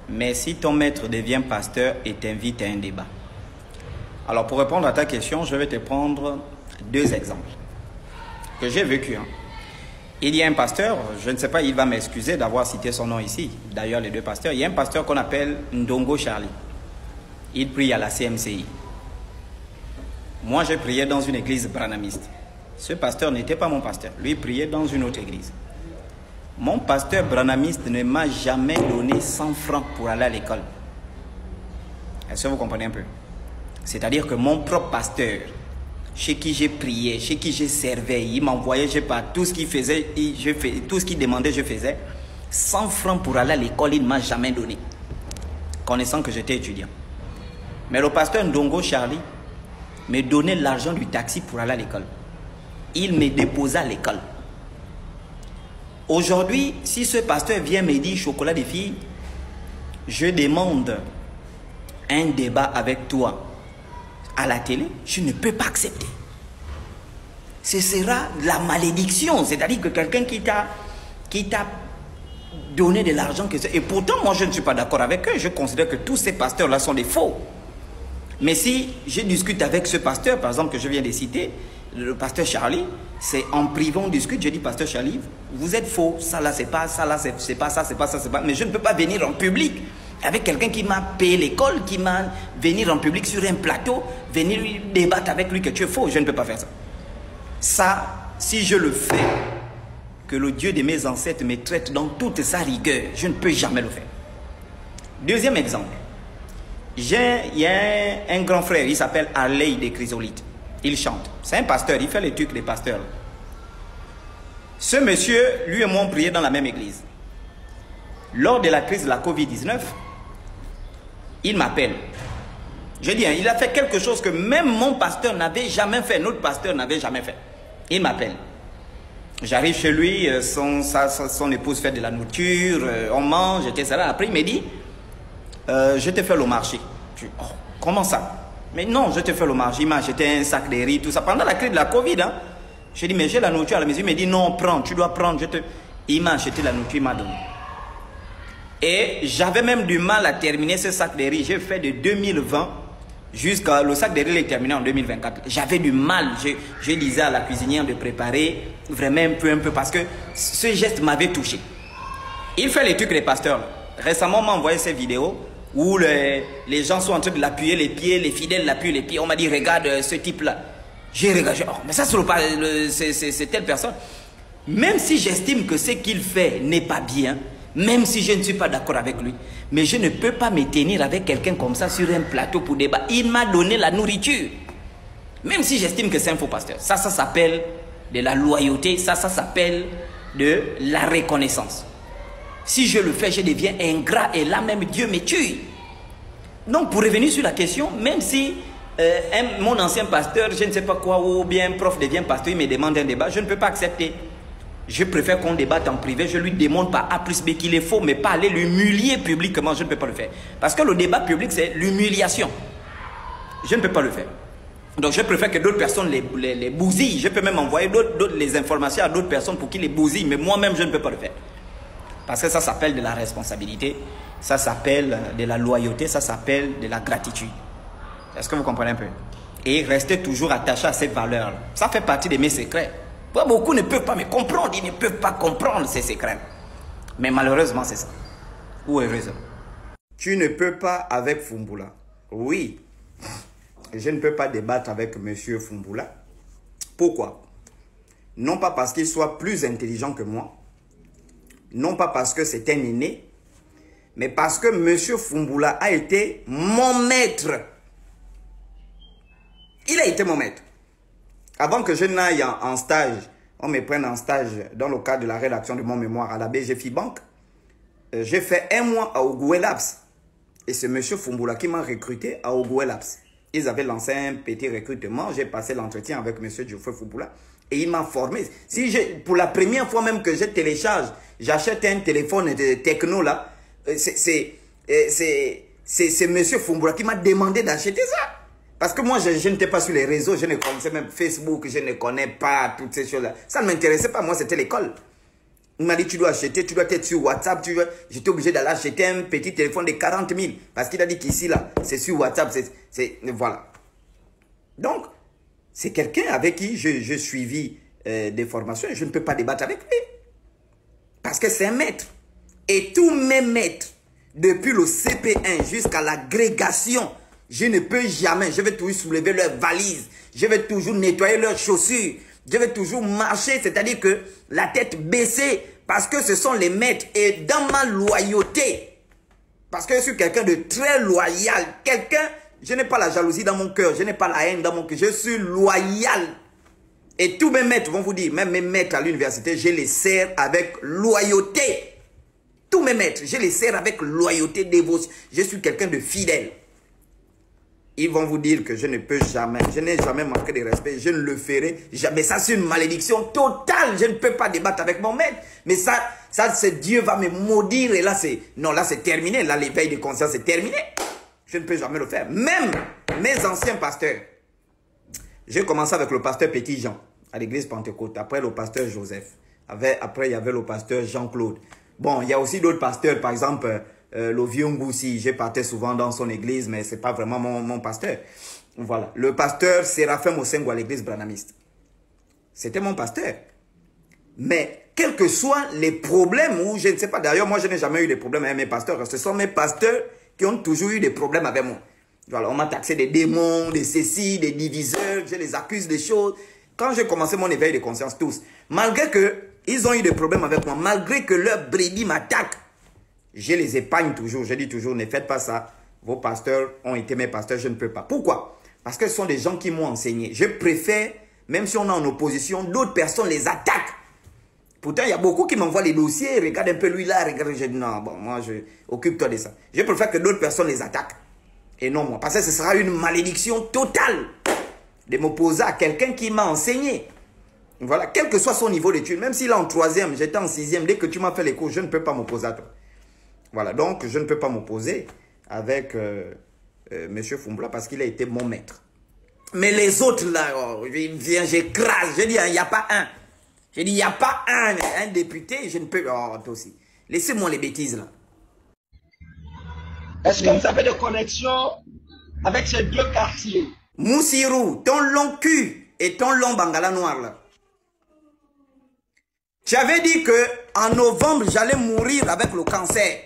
mais si ton maître devient pasteur et t'invite à un débat. Alors, pour répondre à ta question, je vais te prendre deux exemples que j'ai vécu. Il y a un pasteur, je ne sais pas, il va m'excuser d'avoir cité son nom ici. D'ailleurs, les deux pasteurs. Il y a un pasteur qu'on appelle Ndongo Charlie. Il prie à la CMCI. Moi, j'ai prié dans une église branhamiste. Ce pasteur n'était pas mon pasteur. Lui, priait dans une autre église. Mon pasteur branhamiste ne m'a jamais donné 100 francs pour aller à l'école. Est-ce que vous comprenez un peu? C'est-à-dire que mon propre pasteur, chez qui j'ai prié, chez qui j'ai servi, il m'envoyait, je sais pas, tout ce qu'il faisait, tout ce qu'il demandait, je faisais. 100 francs pour aller à l'école, il ne m'a jamais donné. Connaissant que j'étais étudiant. Mais le pasteur Ndongo Charlie me donnait l'argent du taxi pour aller à l'école. Il me déposait à l'école. Aujourd'hui, si ce pasteur vient me dire chocolat des filles, je demande un débat avec toi à la télé, je ne peux pas accepter. Ce sera la malédiction, c'est-à-dire que quelqu'un qui t'a donné de l'argent, et pourtant moi je ne suis pas d'accord avec eux, je considère que tous ces pasteurs-là sont des faux. Mais si je discute avec ce pasteur, par exemple que je viens de citer, le pasteur Charlie, c'est en privé on discute, je dis pasteur Charlie, vous êtes faux, ça là c'est pas, ça là c'est pas, ça c'est pas, ça c'est pas, mais je ne peux pas venir en public avec quelqu'un qui m'a payé l'école, qui m'a venir en public sur un plateau, venir lui débattre avec lui que tu es faux, je ne peux pas faire ça. Ça, si je le fais, que le Dieu de mes ancêtres me traite dans toute sa rigueur, je ne peux jamais le faire. Deuxième exemple, il y a un grand frère, il s'appelle Harley des Chrysolite. Il chante. C'est un pasteur, il fait les trucs des pasteurs. Ce monsieur, lui et moi, on priait dans la même église. Lors de la crise de la Covid-19, il m'appelle. Je dis, il a fait quelque chose que même mon pasteur n'avait jamais fait, notre pasteur n'avait jamais fait. Il m'appelle. J'arrive chez lui, son épouse fait de la nourriture, on mange, etc. Après, il me dit, je te fais le marché. Je dis, oh, comment ça? Mais non, je te fais le marché. Il m'a acheté un sac de riz, tout ça. Pendant la crise de la Covid, hein, je dis, mais j'ai la nourriture à la maison. Il me dit, non, prends, tu dois prendre. Il m'a acheté la nourriture, il m'a donné. Et j'avais même du mal à terminer ce sac de riz. J'ai fait de 2020 jusqu'à... Le sac de riz est terminé en 2024. J'avais du mal. Je disais à la cuisinière de préparer vraiment un peu parce que ce geste m'avait touché. Il fait les trucs des pasteurs. Récemment, on m'a envoyé ces vidéos où les gens sont en train de l'appuyer les pieds, les fidèles l'appuient les pieds. On m'a dit, regarde ce type-là. J'ai regardé, oh, mais ça, c'est telle personne. Même si j'estime que ce qu'il fait n'est pas bien, même si je ne suis pas d'accord avec lui, mais je ne peux pas me tenir avec quelqu'un comme ça sur un plateau pour débattre. Il m'a donné la nourriture. Même si j'estime que c'est un faux pasteur. Ça s'appelle de la loyauté, ça s'appelle de la reconnaissance. Si je le fais, je deviens ingrat et là même Dieu me tue. Donc pour revenir sur la question, même si mon ancien pasteur, je ne sais pas quoi, ou bien prof devient pasteur, il me demande un débat, je ne peux pas accepter. Je préfère qu'on débatte en privé, je lui demande par A plus B qu'il est faux, mais pas aller l'humilier publiquement, je ne peux pas le faire. Parce que le débat public, c'est l'humiliation. Je ne peux pas le faire. Donc je préfère que d'autres personnes les bousillent. Je peux même envoyer les informations à d'autres personnes pour qu'ils les bousillent, mais moi-même, je ne peux pas le faire. Parce que ça s'appelle de la responsabilité, ça s'appelle de la loyauté, ça s'appelle de la gratitude. Est-ce que vous comprenez un peu? Et rester toujours attaché à ces valeurs. Ça fait partie de mes secrets. Beaucoup ne peuvent pas me comprendre, ils ne peuvent pas comprendre ces secrets. Mais malheureusement, c'est ça. Ou heureusement. Tu ne peux pas avec Foumbula. Oui. Je ne peux pas débattre avec M. Foumbula. Pourquoi? Non pas parce qu'il soit plus intelligent que moi. Non pas parce que c'est un aîné. Mais parce que M. Foumbula a été mon maître. Il a été mon maître. Avant que je n'aille en stage, on me prenne en stage dans le cadre de la rédaction de mon mémoire à la BGFI Bank, j'ai fait 1 mois à Ogoué Labs. Et c'est M. Foumbula qui m'a recruté à Ogoué Labs. Ils avaient lancé un petit recrutement. J'ai passé l'entretien avec M. Geoffrey Foumbula. Et il m'a formé. Si pour la première fois même que je télécharge, j'achète un téléphone de techno là, c'est M. Foumbula qui m'a demandé d'acheter ça. Parce que moi, je n'étais pas sur les réseaux, je ne connaissais même Facebook, je ne connais pas toutes ces choses-là. Ça ne m'intéressait pas, moi, c'était l'école. Il m'a dit, tu dois acheter, tu dois être sur WhatsApp. J'étais obligé d'aller acheter un petit téléphone de 40 000. Parce qu'il a dit qu'ici, là, c'est sur WhatsApp. Voilà. Donc, c'est quelqu'un avec qui je suivis des formations. Je ne peux pas débattre avec lui. Parce que c'est un maître. Et tous mes maîtres, depuis le CP1 jusqu'à l'agrégation, je ne peux jamais, je vais toujours soulever leurs valises, je vais toujours nettoyer leurs chaussures, je vais toujours marcher, c'est-à-dire que la tête baissée, parce que ce sont les maîtres. Et dans ma loyauté, parce que je suis quelqu'un de très loyal, je n'ai pas la jalousie dans mon cœur, je n'ai pas la haine dans mon cœur, je suis loyal. Et tous mes maîtres vont vous dire, même mes maîtres à l'université, je les sers avec loyauté. Tous mes maîtres, je les sers avec loyauté, dévotion. Je suis quelqu'un de fidèle. Ils vont vous dire que je ne peux jamais, je n'ai jamais manqué de respect, je ne le ferai jamais. Ça, c'est une malédiction totale. Je ne peux pas débattre avec mon maître. Mais ça c'est Dieu va me maudire. Et là, c'est terminé. Là, l'éveil de conscience, c'est terminé. Je ne peux jamais le faire. Même mes anciens pasteurs. J'ai commencé avec le pasteur Petit Jean à l'église Pentecôte. Après, le pasteur Joseph. Après, il y avait le pasteur Jean-Claude. Bon, il y a aussi d'autres pasteurs, par exemple, le vieux Ngoussi, je partais souvent dans son église, mais ce n'est pas vraiment mon pasteur. Voilà. Le pasteur Séraphin Mosengo à l'église branamiste. C'était mon pasteur. Mais, quels que soient les problèmes, ou je ne sais pas, d'ailleurs, moi, je n'ai jamais eu de problèmes avec mes pasteurs. Ce sont mes pasteurs qui ont toujours eu des problèmes avec moi. Voilà, on m'a taxé des démons, des cécis, des diviseurs, je les accuse des choses. Quand j'ai commencé mon éveil de conscience, tous, malgré que ils ont eu des problèmes avec moi, malgré que leurs brebis m'attaquent, je les épargne toujours. Je dis toujours, ne faites pas ça. Vos pasteurs ont été mes pasteurs, je ne peux pas. Pourquoi? Parce que ce sont des gens qui m'ont enseigné. Je préfère, même si on est en opposition, d'autres personnes les attaquent. Pourtant, il y a beaucoup qui m'envoient les dossiers. Regarde un peu lui là, regarde. Je dis non, bon, moi, occupe-toi de ça. Je préfère que d'autres personnes les attaquent. Et non moi. Parce que ce sera une malédiction totale de m'opposer à quelqu'un qui m'a enseigné. Voilà, quel que soit son niveau d'études, même s'il est en 3e, j'étais en 6e, dès que tu m'as fait les cours, je ne peux pas m'opposer à toi. Voilà, donc je ne peux pas m'opposer avec M. Foumbla parce qu'il a été mon maître. Mais les autres là, oh, j'écrase, je dis, il n'y a pas un. Je dis, il n'y a pas un député, je ne peux... Oh, toi aussi. Laissez-moi les bêtises là. Est-ce que vous avez des connexions avec ces deux quartiers? Moussirou, ton long cul et ton long bangala noir là. J'avais dit que en novembre, j'allais mourir avec le cancer.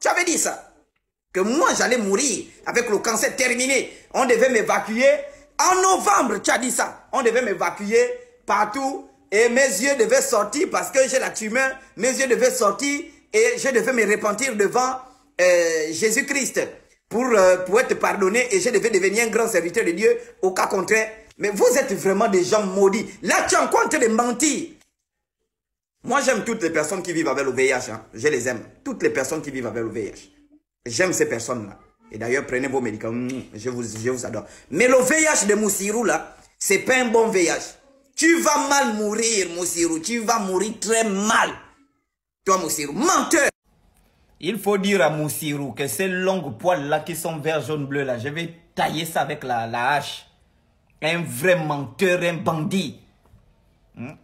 J'avais dit ça. Que moi, j'allais mourir avec le cancer terminé. On devait m'évacuer. En novembre, tu as dit ça. On devait m'évacuer partout. Et mes yeux devaient sortir parce que j'ai la tumeur. Mes yeux devaient sortir et je devais me repentir devant Jésus-Christ pour être pardonné. Et je devais devenir un grand serviteur de Dieu au cas contraire. Mais vous êtes vraiment des gens maudits. Là, tu es encore en train de mentir. Moi, j'aime toutes les personnes qui vivent avec le VIH. Hein. Je les aime. Toutes les personnes qui vivent avec le VIH. J'aime ces personnes-là. Et d'ailleurs, prenez vos médicaments. Je vous adore. Mais le VIH de Moussirou, là, c'est pas un bon VIH. Tu vas mal mourir, Moussirou. Tu vas mourir très mal. Toi, Moussirou, menteur. Il faut dire à Moussirou que ces longues poils-là qui sont vert, jaune, bleu, là, je vais tailler ça avec la hache. Un vrai menteur, un bandit.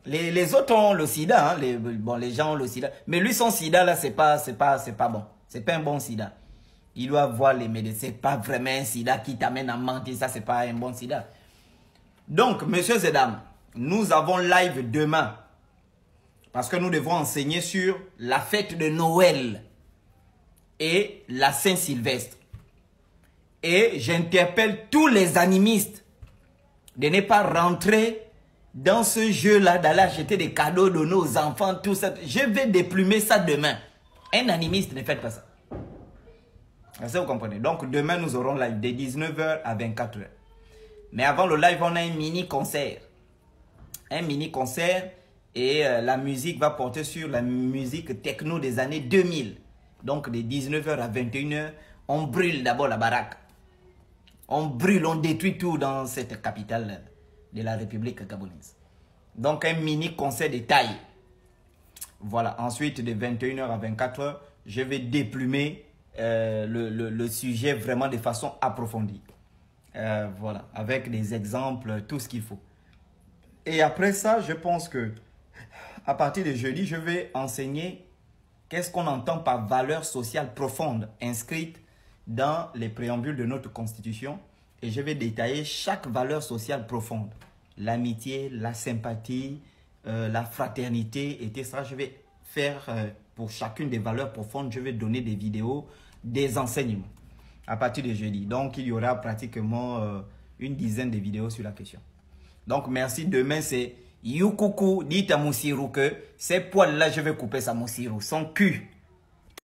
Les autres ont le sida, hein, les gens ont le sida. Mais lui, son sida, là, c'est pas bon. C'est pas un bon sida. Il doit voir les médecins. C'est pas vraiment un sida qui t'amène à mentir. Ça, c'est pas un bon sida. Donc, messieurs et dames, nous avons live demain. Parce que nous devons enseigner sur la fête de Noël et la Saint-Sylvestre. Et j'interpelle tous les animistes de ne pas rentrer dans ce jeu-là, d'aller acheter des cadeaux, donner aux enfants, tout ça. Je vais déplumer ça demain. Un animiste, ne faites pas ça. Est-ce que vous comprenez? Donc, demain, nous aurons live de 19h à 24h. Mais avant le live, on a un mini-concert. Un mini-concert et la musique va porter sur la musique techno des années 2000. Donc, de 19h à 21h, on brûle d'abord la baraque. On brûle, on détruit tout dans cette capitale de la République gabonaise. Donc, un mini-concert de taille. Voilà. Ensuite, de 21h à 24h, je vais déplumer le sujet vraiment de façon approfondie. Voilà. Avec des exemples, tout ce qu'il faut. Et après ça, je pense que à partir de jeudi, je vais enseigner qu'est-ce qu'on entend par valeur sociale profonde inscrite dans les préambules de notre Constitution. Et je vais détailler chaque valeur sociale profonde. L'amitié, la sympathie, la fraternité, etc. Je vais faire pour chacune des valeurs profondes, je vais donner des vidéos, des enseignements à partir de jeudi. Donc, il y aura pratiquement une dizaine de vidéos sur la question. Donc, merci. Demain, c'est Youkoukou. Dites à Moussirou que ces poils-là, je vais couper ça, Moussirou. Son cul.